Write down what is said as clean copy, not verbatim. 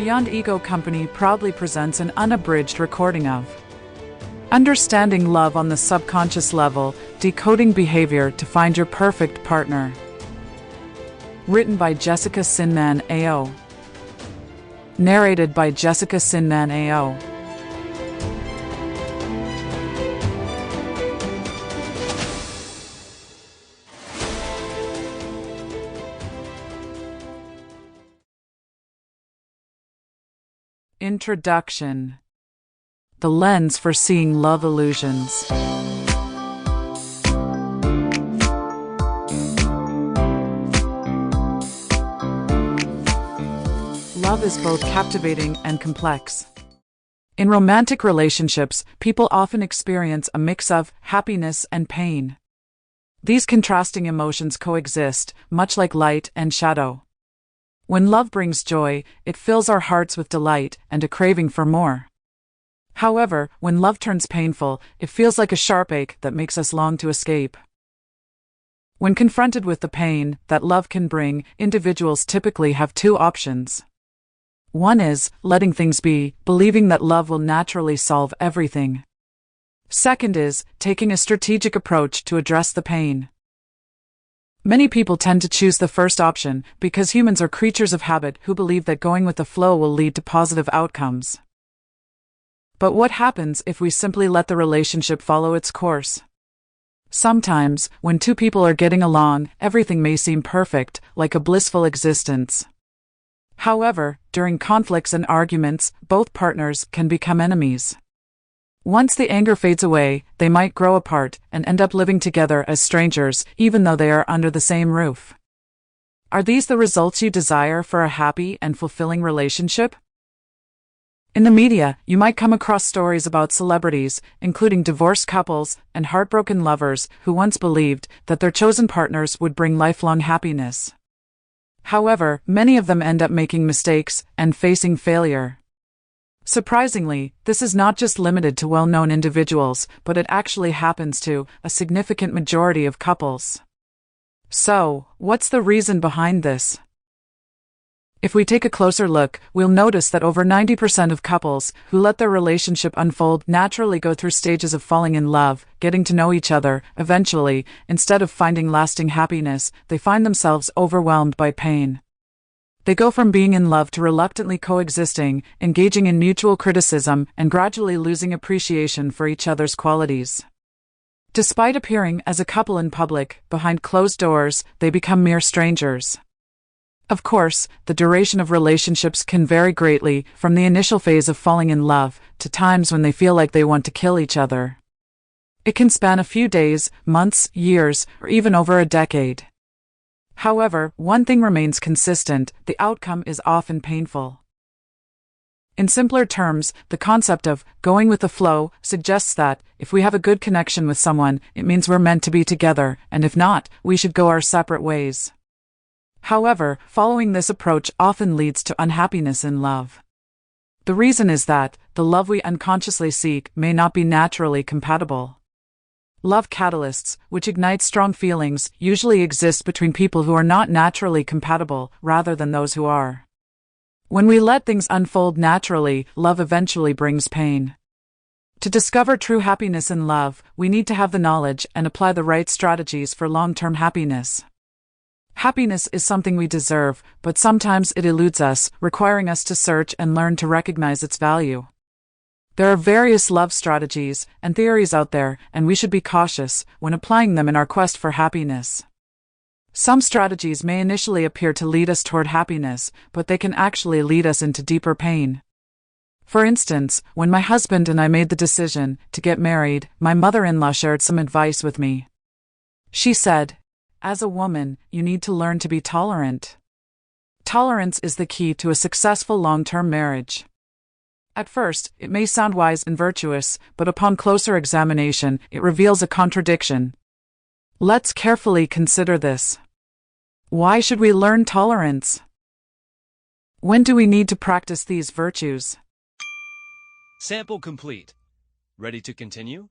Beyond Ego Company proudly presents an unabridged recording of Understanding Love on the Subconscious Level, Decoding Behavior to Find Your Perfect Partner. Written by Jessica Sinman AO. Narrated by Jessica Sinman AO. Introduction. The lens for seeing love illusions. Love is both captivating and complex. In romantic relationships, people often experience a mix of happiness and pain. These contrasting emotions coexist, much like light and shadow. When love brings joy, it fills our hearts with delight and a craving for more. However, when love turns painful, it feels like a sharp ache that makes us long to escape. When confronted with the pain that love can bring, individuals typically have two options. One is letting things be, believing that love will naturally solve everything. Second is taking a strategic approach to address the pain. Many people tend to choose the first option because humans are creatures of habit who believe that going with the flow will lead to positive outcomes. But what happens if we simply let the relationship follow its course? Sometimes, when two people are getting along, everything may seem perfect, like a blissful existence. However, during conflicts and arguments, both partners can become enemies. Once the anger fades away, they might grow apart and end up living together as strangers, even though they are under the same roof. Are these the results you desire for a happy and fulfilling relationship? In the media, you might come across stories about celebrities, including divorced couples and heartbroken lovers who once believed that their chosen partners would bring lifelong happiness. However, many of them end up making mistakes and facing failure. Surprisingly, this is not just limited to well-known individuals, but it actually happens to a significant majority of couples. So, what's the reason behind this? If we take a closer look, we'll notice that over 90% of couples who let their relationship unfold naturally go through stages of falling in love, getting to know each other. Eventually, instead of finding lasting happiness, they find themselves overwhelmed by pain. They go from being in love to reluctantly coexisting, engaging in mutual criticism, and gradually losing appreciation for each other's qualities. Despite appearing as a couple in public, behind closed doors, they become mere strangers. Of course, the duration of relationships can vary greatly, from the initial phase of falling in love to times when they feel like they want to kill each other. It can span a few days, months, years, or even over a decade. However, one thing remains consistent: the outcome is often painful. In simpler terms, the concept of going with the flow suggests that, if we have a good connection with someone, it means we're meant to be together, and if not, we should go our separate ways. However, following this approach often leads to unhappiness in love. The reason is that the love we unconsciously seek may not be naturally compatible. Love catalysts, which ignite strong feelings, usually exist between people who are not naturally compatible, rather than those who are. When we let things unfold naturally, love eventually brings pain. To discover true happiness in love, we need to have the knowledge and apply the right strategies for long-term happiness. Happiness is something we deserve, but sometimes it eludes us, requiring us to search and learn to recognize its value. There are various love strategies and theories out there, and we should be cautious when applying them in our quest for happiness. Some strategies may initially appear to lead us toward happiness, but they can actually lead us into deeper pain. For instance, when my husband and I made the decision to get married, my mother-in-law shared some advice with me. She said, "As a woman, you need to learn to be tolerant. Tolerance is the key to a successful long-term marriage." At first, it may sound wise and virtuous, but upon closer examination, it reveals a contradiction. Let's carefully consider this. Why should we learn tolerance? When do we need to practice these virtues? Sample complete. Ready to continue?